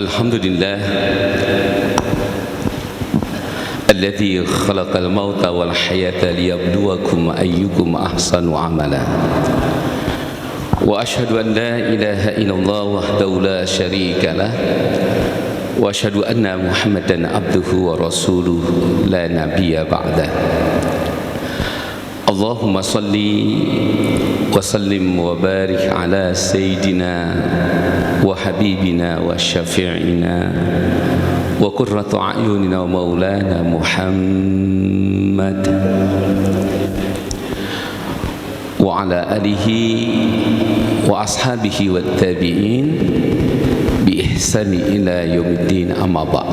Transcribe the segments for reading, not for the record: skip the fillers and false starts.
Alhamdulillah alladzi khalaqal mauta wal hayata liyabluwakum ayyukum ahsanu amala. Wa ashhadu an la ilaha illallah wahdahu la syarika lah wa ashhadu anna Muhammadan abduhu wa rasuluhu la nabiyya ba'dah. Allahumma salli wa sallim wa barik ala sayyidina wa habibina wa syafi'ina wa qurratu a'yunina wa maulana Muhammad wa ala alihi wa ashabihi wa tabi'in bi ihsani ila yaumiddin, amma ba'd.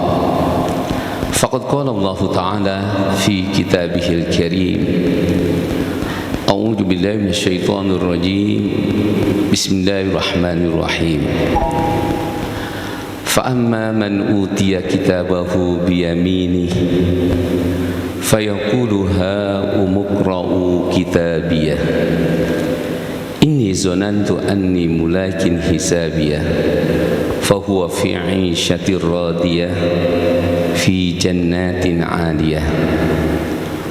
Faqad qala Allah Ta'ala fi kitabihil karim, a'udzu billahi minasyaitonir rajim, bismillahirrahmanirrahim. Fa amma man utiya kitabahu biyaminihi fayaqulu ha umqra'u kitabiyah inni zanantu anni mulakin hisabiyah fahuwa fi 'ishatir radiyah fi jannatin 'aliyah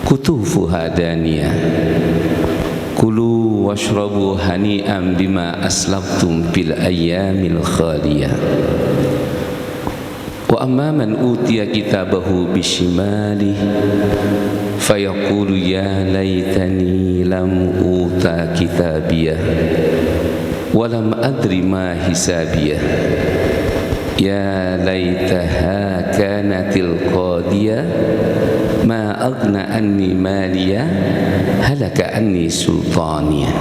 kutufuha daniyah kulu washrabu hani'an bima aslaftum bil ayyamil khaliyah. Wa amma man utiya kitabahu bishimalihi fayaqulu ya laitani lam uta kitabiyah wa lam adri ma hisabiyah ya laitaha kanatil qadiyah ma aghna anni maliyah halaka anni sultaniyah.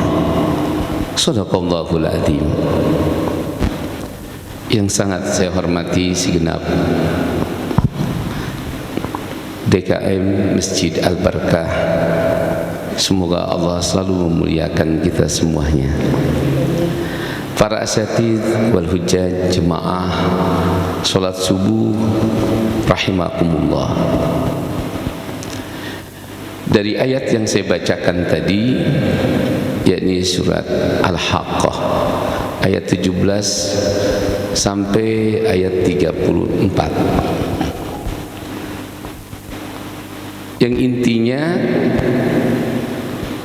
Shadaqallahul adzim. Yang sangat saya hormati segenap DKM Masjid Al-Barakah, semoga Allah selalu memuliakan kita semuanya. Para asatidz wal hujjaj, jemaah salat subuh rahimakumullah. Dari ayat yang saya bacakan tadi, yakni surat Al-Haqqah ayat 17 sampai ayat 34, yang intinya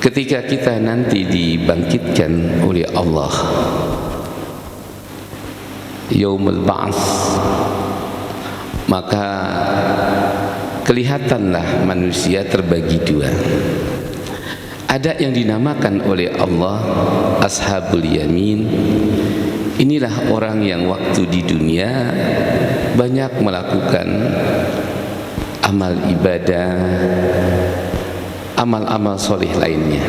ketika kita nanti dibangkitkan oleh Allah yaumul ba'ts, maka kelihatanlah manusia terbagi dua. Ada yang dinamakan oleh Allah ashabul yamin. Inilah orang yang waktu di dunia banyak melakukan amal ibadah, amal-amal soleh lainnya.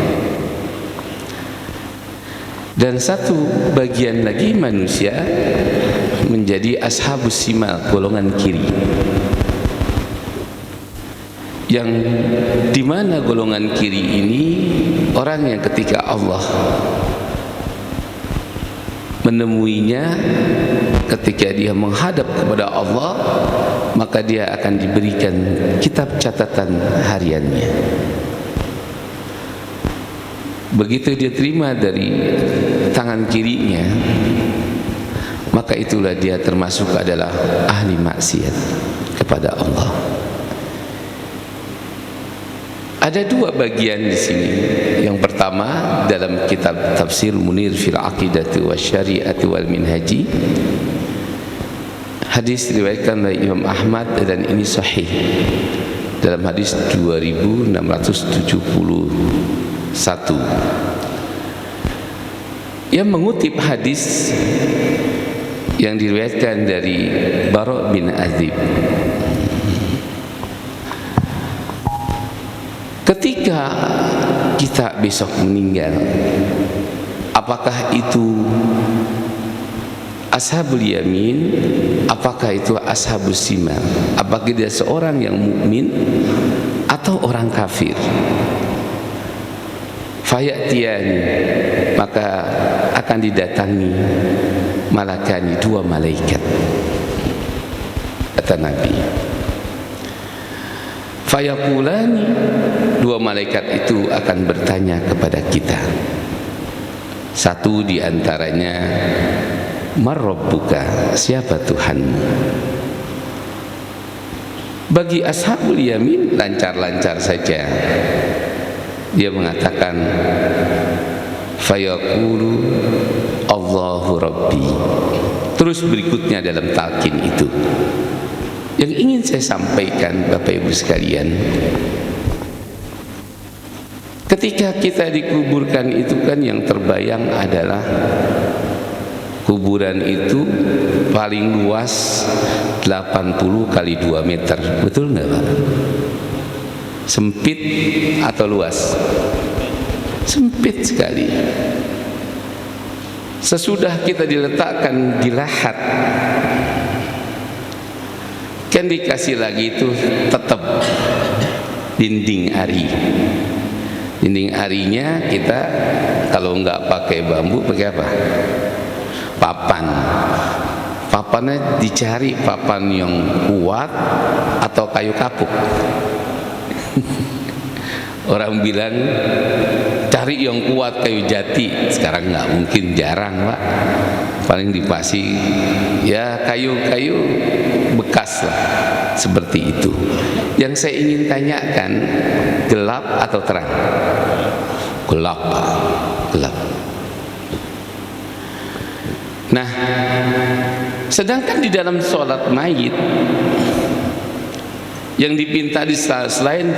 Dan satu bagian lagi manusia menjadi ashabus simal, golongan kiri, yang dimana golongan kiri ini orang yang ketika Allah menemuinya, ketika dia menghadap kepada Allah, maka dia akan diberikan kitab catatan hariannya. Begitu dia terima dari tangan kirinya, maka itulah dia termasuk adalah ahli maksiat kepada Allah. Ada dua bagian di sini. Yang pertama dalam kitab Tafsir Munir fil Aqidati Wasyari'ati wal Minhaji, hadis diriwayatkan oleh Imam Ahmad dan ini sahih dalam hadis 2671, yang mengutip hadis yang diriwayatkan dari Bara' bin Azib. Ketika kita besok meninggal, apakah itu ashabul yamin, apakah itu ashabus simal, apakah dia seorang yang mukmin atau orang kafir? Fayatiyani, maka akan didatangi malakani, dua malaikat, kata Nabi. Fayaqulani, dua malaikat itu akan bertanya kepada kita. Satu di antaranya Marrabbuka, siapa Tuhanmu? Bagi ashabul yamin lancar-lancar saja. Dia mengatakan, fayaqulu Allahu Rabbi. Terus berikutnya dalam talqin itu, yang ingin saya sampaikan Bapak Ibu sekalian, ketika kita dikuburkan itu kan yang terbayang adalah kuburan itu paling luas 80 kali 2 meter. Betul nggak Pak? Sempit atau luas? Sempit sekali. Sesudah kita diletakkan di lahat, kan dikasih lagi itu tetap dinding ari. Dinding arinya kita kalau nggak pakai bambu pakai apa? Papan. Papannya dicari papan yang kuat atau kayu kapuk. Orang bilang cari yang kuat kayu jati. Sekarang nggak mungkin, jarang Pak. Paling dipasih ya kayu-kayu bekas lah, seperti itu. Yang saya ingin tanyakan, gelap atau terang? Gelap Pak, gelap. Nah, sedangkan di dalam sholat mayit yang dipinta di selain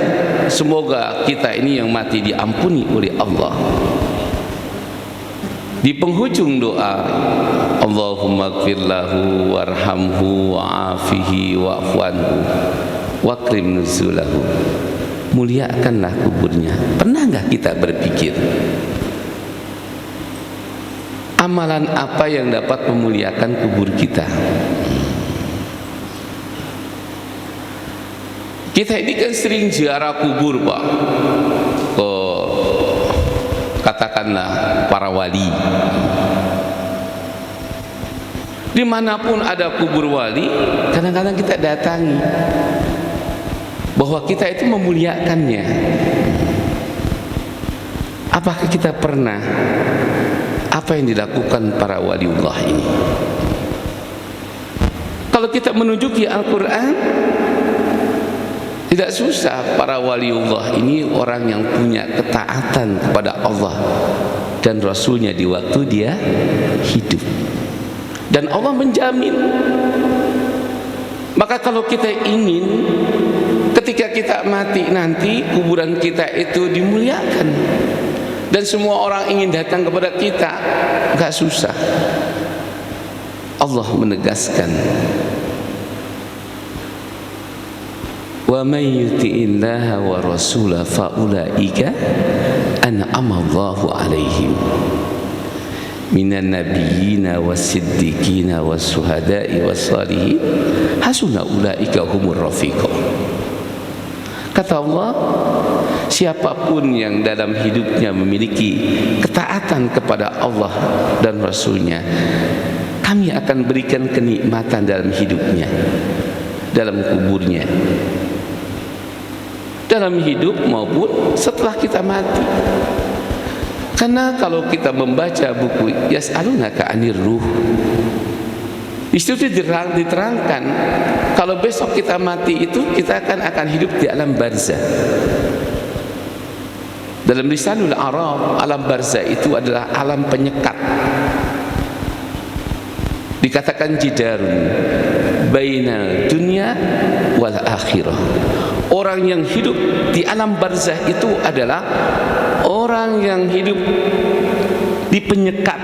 semoga kita ini yang mati diampuni oleh Allah, di penghujung doa Allahumma gfir lahu warhamhu wa'afihi wa'fuanhu wakrim nuzulahu, muliakanlah kuburnya. Pernah nggak kita berpikir amalan apa yang dapat memuliakan kubur kita? Kita ini kan sering ziarah kubur Pak, katakanlah para wali. Dimanapun ada kubur wali, kadang-kadang kita datangi, bahwa kita itu memuliakannya. Apakah kita pernah apa yang dilakukan para waliullah ini? Kalau kita menunjuki Al-Quran, tidak susah. Para waliullah ini orang yang punya ketaatan kepada Allah dan Rasulnya di waktu dia hidup, dan Allah menjamin. Maka kalau kita ingin ketika kita mati nanti kuburan kita itu dimuliakan dan semua orang ingin datang kepada kita, gak susah. Allah menegaskan, wa may yuti'illaha wa rasulahu fa ulaika an'ama Allahu 'alaihim minan nabiyyina was-siddiqina was-syuhada'i was-shalihin hasuna ulaika humur rafiqa. Kata Allah, siapapun yang dalam hidupnya memiliki ketaatan kepada Allah dan Rasulnya, kami akan berikan kenikmatan dalam hidupnya, dalam kuburnya, dalam hidup maupun setelah kita mati. Karena kalau kita membaca buku Yas'alunaka 'anir ruh, di situ diterangkan kalau besok kita mati itu kita akan hidup di alam barzah. Dalam Lisanul Arab, alam barzah itu adalah alam penyekat. Dikatakan jidarun bainal dunya wal akhirah. Orang yang hidup di alam barzah itu adalah orang yang hidup di penyekat.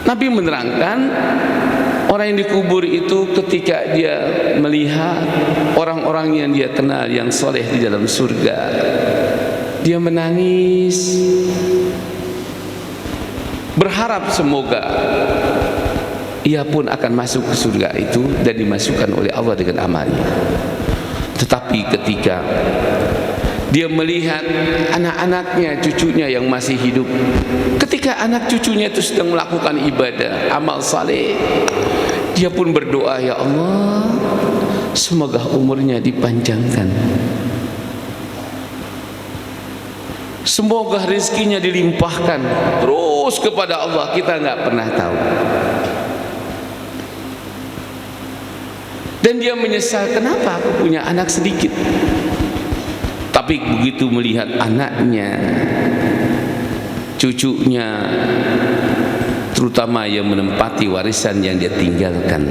Nabi menerangkan orang yang dikubur itu ketika dia melihat orang-orang yang dia kenal yang soleh di dalam surga, dia menangis, berharap semoga ia pun akan masuk ke surga itu dan dimasukkan oleh Allah dengan amalnya. Tetapi ketika dia melihat anak-anaknya, cucunya yang masih hidup, ketika anak cucunya itu sedang melakukan ibadah, amal saleh, dia pun berdoa, ya Allah, semoga umurnya dipanjangkan, semoga rezekinya dilimpahkan. Terus fokus kepada Allah, kita nggak pernah tahu. Dan dia menyesal, kenapa aku punya anak sedikit. Tapi begitu melihat anaknya, cucunya, terutama yang menempati warisan yang dia tinggalkan,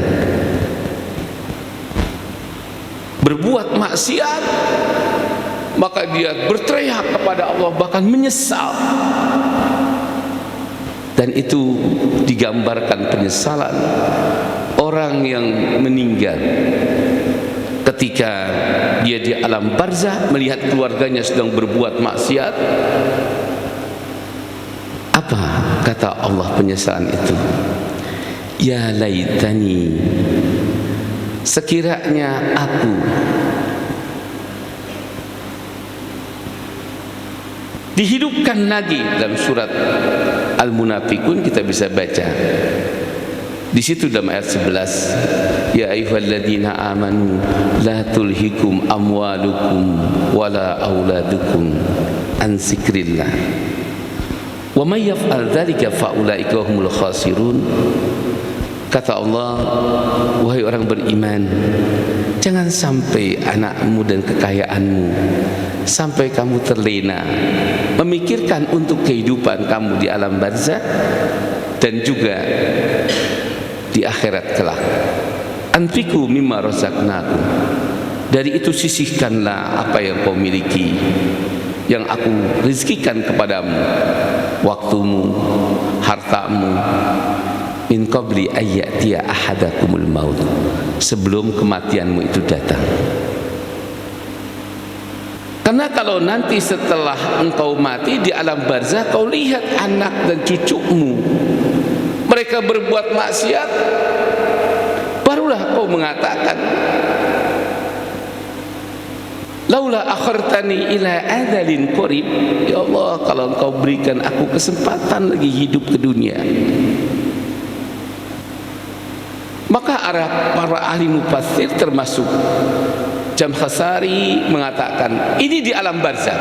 berbuat maksiat, maka dia berteriak kepada Allah, bahkan menyesal. Dan itu digambarkan penyesalan orang yang meninggal ketika dia di alam barzah melihat keluarganya sedang berbuat maksiat. Apa kata Allah penyesalan itu? Ya laitani, sekiranya aku dihidupkan lagi. Dalam surat Al-Munafiqun kita bisa baca di situ dalam ayat 11, ya ayyuhalladzina amanu la tulhikum amwalukum wala auladukum an zikrillah wa may yaf'al dzalika fa ulaika humul khasirun. Kata Allah, wahai orang beriman, jangan sampai anakmu dan kekayaanmu sampai kamu terlena memikirkan untuk kehidupan kamu di alam barzah dan juga di akhirat kelak. Anfiqu mimma razaqnakum, dari itu sisihkanlah apa yang kau miliki, yang aku rezekikan kepadamu, waktumu, hartamu, min qabli ayyatiya ahadakumul maut, sebelum kematianmu itu datang. Karena kalau nanti setelah engkau mati di alam barzah, kau lihat anak dan cucumu mereka berbuat maksiat, barulah kau mengatakan, laula akhartani ila adalin qarib, ya Allah, kalau engkau berikan aku kesempatan lagi hidup ke dunia. Maka para ahli mufassir termasuk Jamkhasari mengatakan ini di alam barzah,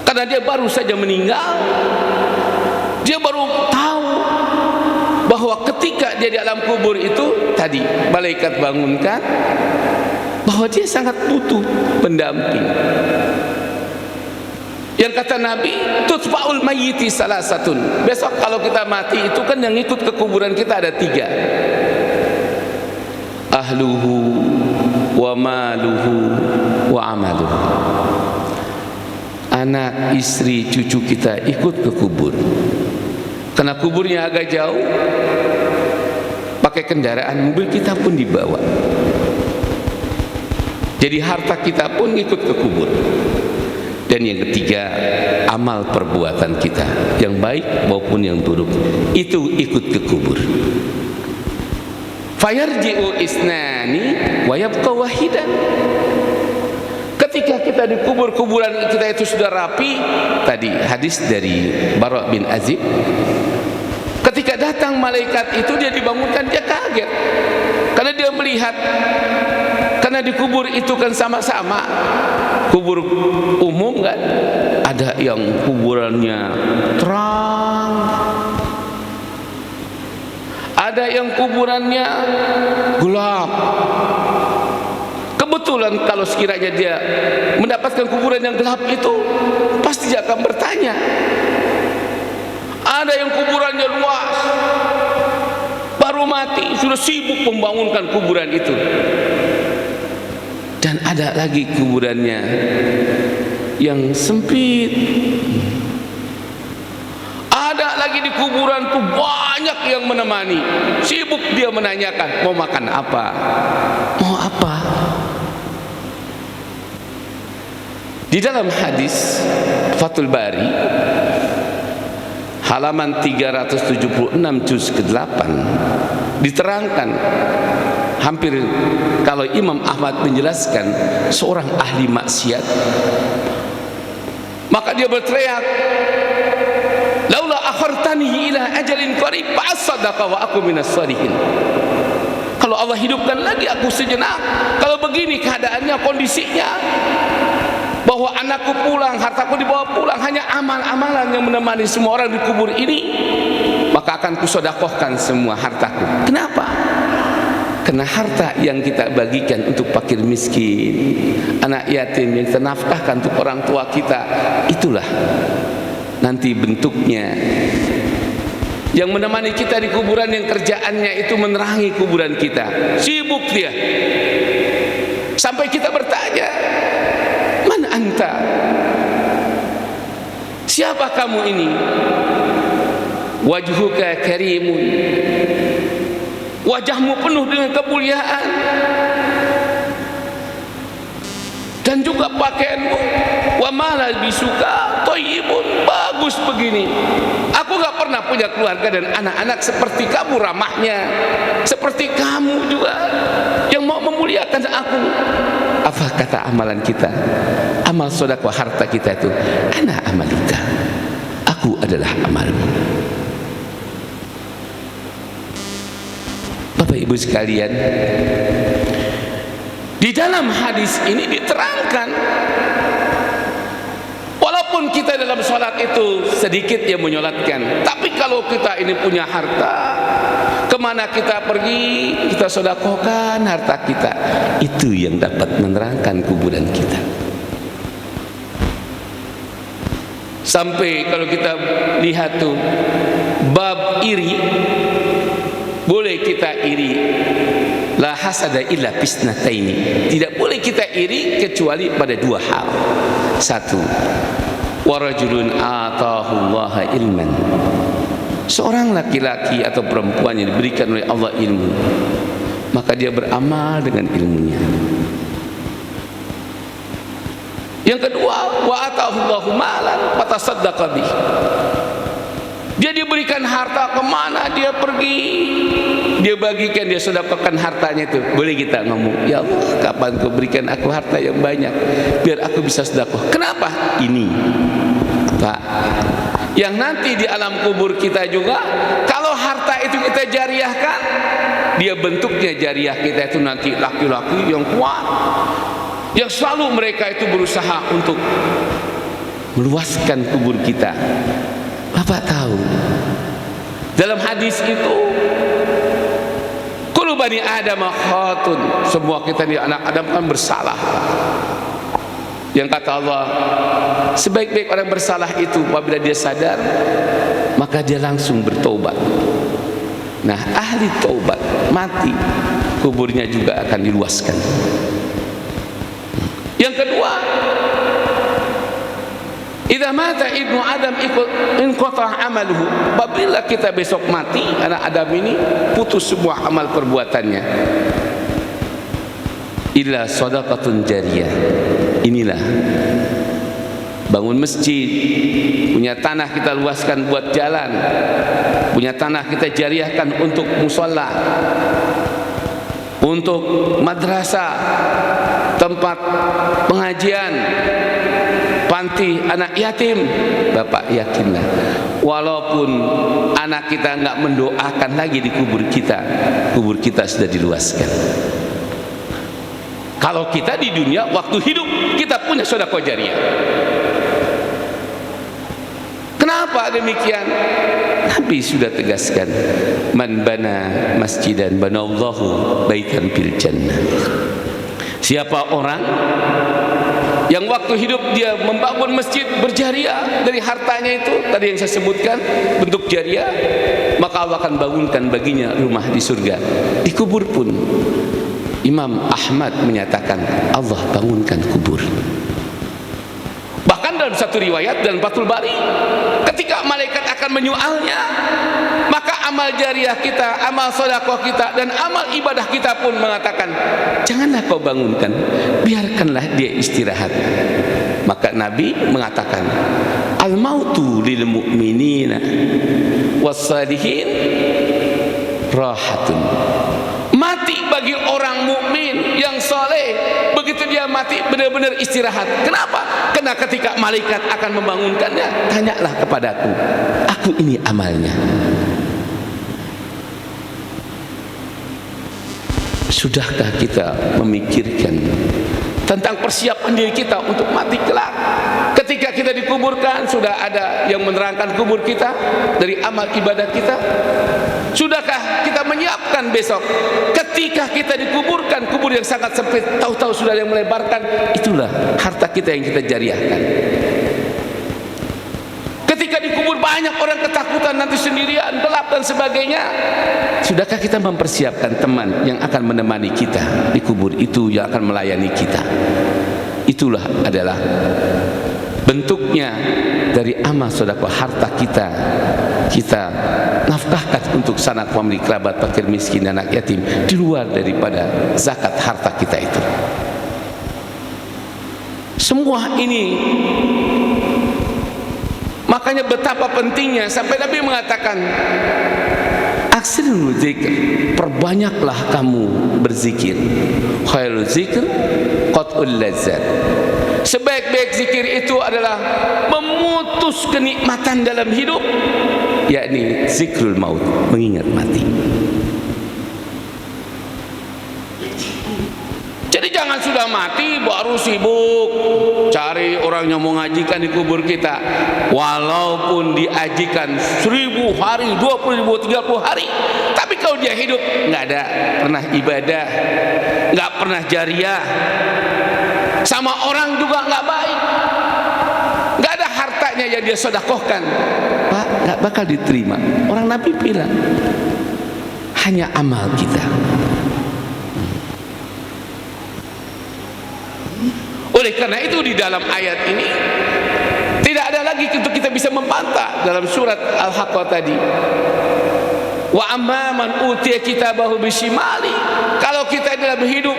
karena dia baru saja meninggal, dia baru tahu bahwa ketika dia di alam kubur itu tadi malaikat bangunkan, bahwa dia sangat butuh pendamping. Yang kata Nabi, tutfa'ul mayyiti salasatun, besok kalau kita mati itu kan yang ikut ke kuburan kita ada 3, ahluhu wa maluhu wa amaluhu. Anak, istri, cucu kita ikut ke kubur, karena kuburnya agak jauh, pakai kendaraan mobil kita pun dibawa. Jadi harta kita pun ikut ke kubur. Dan yang ketiga, amal perbuatan kita, yang baik maupun yang buruk, itu ikut ke kubur. Fayarji'u isnani wa yabqa wahidan. Ketika kita dikubur, kuburan kita itu sudah rapi. Tadi hadis dari Bara' bin Azib, ketika datang malaikat itu dia dibangunkan, dia kaget karena dia melihat, karena dikubur itu kan sama-sama kubur umum kan, ada yang kuburannya terang, ada yang kuburannya gelap. Kebetulan kalau sekiranya dia mendapatkan kuburan yang gelap itu, pasti dia akan bertanya. Ada yang kuburannya luas, baru mati sudah sibuk membangunkan kuburan itu. Dan ada lagi kuburannya yang sempit, ada lagi di kuburan tuh banyak yang menemani, sibuk dia menanyakan mau makan apa, mau apa. Di dalam hadis Fathul Bari halaman 376 juz ke-8 diterangkan, hampir kalau Imam Ahmad menjelaskan seorang ahli maksiat, maka dia berteriak, laula akhartani ila ajalin qarib fa asaddaqa wa aku minas shalihin. Kalau Allah hidupkan lagi aku sejenak, kalau begini keadaannya, kondisinya, bahwa bahwa anakku pulang, hartaku dibawa pulang, hanya amal-amalan yang menemani semua orang di kubur ini, maka akan kusodakohkan semua hartaku. Kenapa? Karena harta yang kita bagikan untuk fakir miskin, anak yatim yang kita nafkahkan untuk orang tua kita, itulah nanti bentuknya yang menemani kita di kuburan, yang kerjaannya itu menerangi kuburan kita. Sibuk dia sampai kita bertanya, man anta? Siapa kamu ini? Wajhuka karimun, wajahmu penuh dengan kemuliaan, dan juga pakaianmu wa malabisuka thayyibun, bagus begini. Aku gak pernah punya keluarga dan anak-anak seperti kamu ramahnya, seperti kamu juga yang mau memuliakan aku. Apa kata amalan kita? Amal sedekah harta kita itu, ana amalika, aku adalah amalmu. Bapak Ibu sekalian, di dalam hadis ini diterangkan, walaupun kita dalam sholat itu sedikit yang menyolatkan, tapi kalau kita ini punya harta, kemana kita pergi, kita sedekahkan harta kita, itu yang dapat menerangkan kuburan kita. Sampai kalau kita lihat tuh bab iri, boleh kita iri, la hasada illa fisnataini, tidak boleh kita iri kecuali pada dua hal. Satu, warajulun atahullaha ilman, seorang laki-laki atau perempuan yang diberikan oleh Allah ilmu, maka dia beramal dengan ilmunya. Yang kedua, wa atahullahu malan fatasaddaqa bih, dia diberikan harta, kemana dia pergi, dia bagikan, dia sedekahkan hartanya itu. Boleh kita ngomong, ya Allah, kapan kau berikan aku harta yang banyak biar aku bisa sedekah. Kenapa? Ini Pak, yang nanti di alam kubur kita juga, kalau harta itu kita jariahkan, dia bentuknya jariah kita itu nanti laki-laki yang kuat, yang selalu mereka itu berusaha untuk meluaskan kubur kita. Bapak tahu, dalam hadis itu, kullu bani Adam khatun, semua kita di anak Adam kan bersalah. Yang kata Allah, sebaik-baik orang bersalah itu apabila dia sadar, maka dia langsung bertobat. Nah, ahli taubat mati, kuburnya juga akan diluaskan. Yang kedua, idza mata ibnu Adam inqata amaluhu, apabila kita besok mati, anak Adam ini putus semua amal perbuatannya, illa shadaqatun jariyah. Inilah bangun masjid, punya tanah kita luaskan buat jalan, punya tanah kita jariahkan untuk musola, untuk madrasah, tempat pengajian, panti anak yatim. Bapak yakinlah, walaupun anak kita enggak mendoakan lagi di kubur kita sudah diluaskan. Kalau kita di dunia waktu hidup kita punya sedekah jariyah. Kenapa demikian? Nabi sudah tegaskan, man bana masjidan banallahu baitan fil jannah. Siapa orang yang waktu hidup dia membangun masjid berjariah dari hartanya itu, tadi yang saya sebutkan bentuk jariah, maka Allah akan bangunkan baginya rumah di surga. Di kubur pun Imam Ahmad menyatakan Allah bangunkan kubur. Bahkan dalam satu riwayat dalam Fathul Bari, ketika malaikat akan menyoalnya, maka amal jariah kita, amal sedekah kita, dan amal ibadah kita pun mengatakan, janganlah kau bangunkan, biarkanlah dia istirahat. Maka Nabi mengatakan, al mautu lil mu'minina was salihin rahatun. Mati bagi orang mukmin yang soleh, begitu dia mati benar-benar istirahat. Kenapa? Karena ketika malaikat akan membangunkannya, tanyalah kepadaku, aku ini amalnya. Sudahkah kita memikirkan tentang persiapan diri kita untuk mati kelak. Ketika kita dikuburkan, sudah ada yang menerangkan kubur kita dari amal ibadah kita. Sudahkah kita menyiapkan besok ketika kita dikuburkan, kubur yang sangat sempit, tahu-tahu sudah ada yang melebarkan? Itulah harta kita yang kita jariahkan. Ketika dikubur banyak orang ketakutan, nanti sendirian, gelap dan sebagainya. Sudahkah kita mempersiapkan teman yang akan menemani kita di kubur itu, yang akan melayani kita? Itulah adalah bentuknya dari amal sedekah harta kita. Kita nafkahkan untuk sanak famili, kerabat, fakir miskin, anak yatim, di luar daripada zakat harta kita itu. Semua ini, makanya betapa pentingnya sampai Nabi mengatakan, aksirul zikr, perbanyaklah kamu berzikir. Khairul zikr qat'ul lazzat. Sebaik-baik zikir itu adalah memutus kenikmatan dalam hidup, yakni zikrul maut, mengingat mati. Jadi jangan sudah mati baru sibuk cari orang yang mau ngajikan di kubur kita. Walaupun diajikan 1000 hari, 20 ribu, 30 hari, tapi kalau dia hidup nggak ada pernah ibadah, nggak pernah jariah, sama orang juga nggak baik, nggak ada hartanya yang dia sedekahkan, Pak, nggak bakal diterima. Orang Nabi bilang hanya amal kita. Oleh karena itu di dalam ayat ini tidak ada lagi untuk kita bisa membantah dalam surat Al-Haqqah tadi. Wa amma man utiya kitabahu bisimali. Kalau kita dalam hidup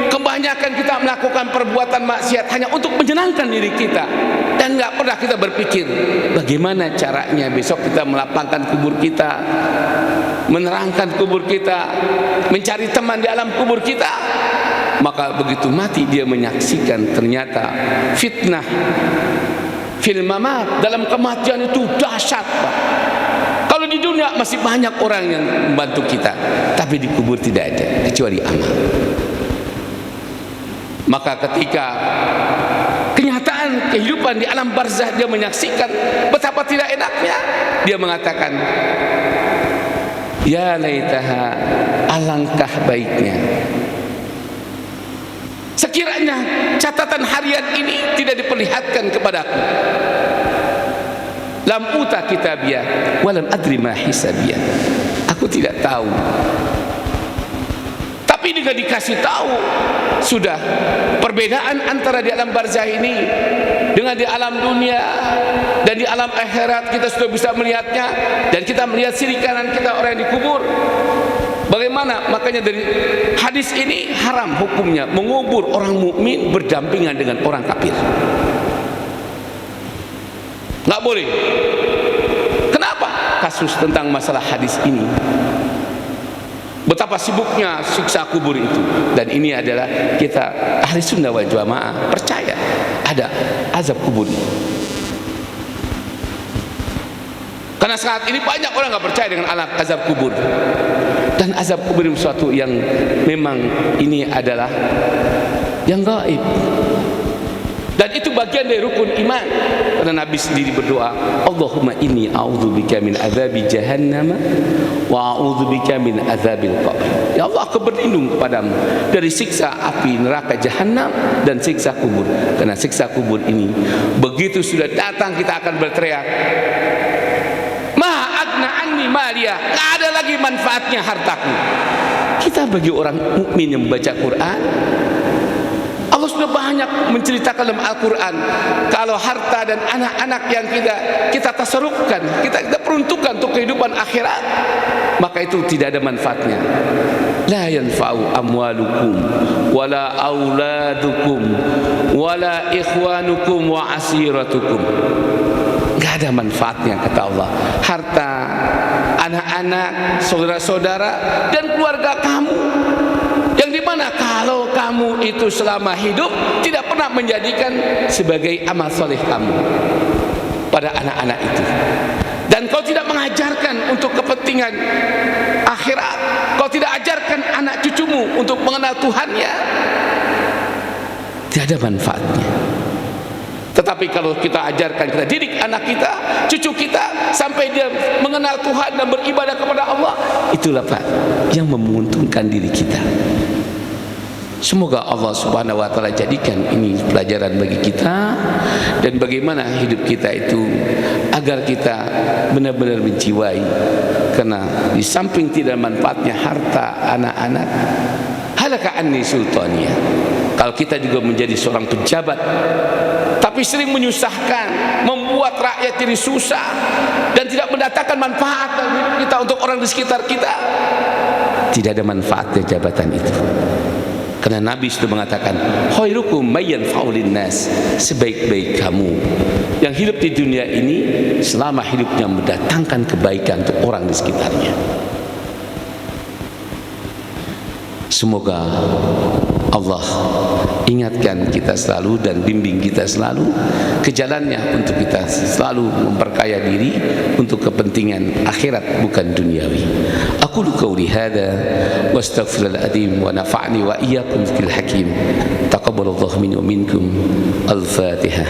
kebanyakan kita melakukan perbuatan maksiat hanya untuk menyenangkan diri kita, dan nggak pernah kita berpikir bagaimana caranya besok kita melapangkan kubur kita, menerangkan kubur kita, mencari teman di alam kubur kita. Maka begitu mati dia menyaksikan ternyata fitnah fil mamat, dalam kematian itu dahsyat, Pak. Kalau di dunia masih banyak orang yang membantu kita, tapi di kubur tidak ada kecuali amal. Maka ketika kenyataan kehidupan di alam barzah dia menyaksikan betapa tidak enaknya, dia mengatakan, ya laitaha, alangkah baiknya sekiranya catatan harian ini tidak diperlihatkan kepadaku. Lam uta kitabiyah walam adri ma hisabiyah. Aku tidak tahu. Tapi jika dikasih tahu, sudah perbedaan antara di alam barzah ini dengan di alam dunia dan di alam akhirat kita sudah bisa melihatnya, dan kita melihat siri kanan kita orang yang dikubur. Bagaimana? Makanya dari hadis ini haram hukumnya mengubur orang mukmin berdampingan dengan orang kafir. Nggak boleh. Kenapa? Kasus tentang masalah hadis ini, betapa sibuknya siksa kubur itu. Dan ini adalah kita ahli sunnah wal jamaah percaya ada azab kubur. Karena saat ini banyak orang nggak percaya dengan alam azab kubur. Dan azab kubur itu sesuatu yang memang ini adalah yang gaib. Dan itu bagian dari rukun iman. Karena Nabi sendiri berdoa, Allahumma inni a'udzubika min azabi jahannam wa a'udzubika min azabil qabr. Ya Allah, aku berlindung kepadamu dari siksa api neraka jahanam dan siksa kubur. Karena siksa kubur ini begitu sudah datang kita akan berteriak, malia, nggak ada lagi manfaatnya hartaku. Kita bagi orang mukmin yang membaca Quran, Allah sudah banyak menceritakan dalam Al-Quran kalau harta dan anak-anak yang kita tasarrufkan, kita peruntukkan untuk kehidupan akhirat, maka itu tidak ada manfaatnya. La yanfa'u amwalukum wala auladukum wala ikhwanukum wa asiratukum. Nggak ada manfaatnya, kata Allah, harta, anak-anak, saudara-saudara, dan keluarga kamu, yang dimana kalau kamu itu selama hidup tidak pernah menjadikan sebagai amal soleh kamu pada anak-anak itu, dan kau tidak mengajarkan untuk kepentingan akhirat, kau tidak ajarkan anak cucumu untuk mengenal Tuhannya, ada manfaatnya. Tetapi kalau kita ajarkan, kita didik anak kita, cucu kita sampai dia mengenal Tuhan dan beribadah kepada Allah, itulah Pak yang menguntungkan diri kita. Semoga Allah Subhanahu wa taala jadikan ini pelajaran bagi kita, dan bagaimana hidup kita itu agar kita benar-benar menjiwai. Karena di samping tidak manfaatnya harta anak-anak, halaka anni sultaniyah. Kalau kita juga menjadi seorang pejabat tapi sering menyusahkan, membuat rakyat jadi susah dan tidak mendatangkan manfaat kita untuk orang di sekitar kita, tidak ada manfaatnya jabatan itu. Karena Nabi sudah mengatakan, khairukum mayyanfa'u linnas, sebaik-baik kamu yang hidup di dunia ini selama hidupnya mendatangkan kebaikan untuk orang di sekitarnya. Semoga Allah ingatkan kita selalu dan bimbing kita selalu ke jalannya untuk kita selalu memperkaya diri untuk kepentingan akhirat bukan duniawi. Aqulu qawli hadza wa astaghfirul azim wa nafa'ni wa iyyakum fil hakim. Taqabbalallahu minni wa minkum. Al-Fatihah.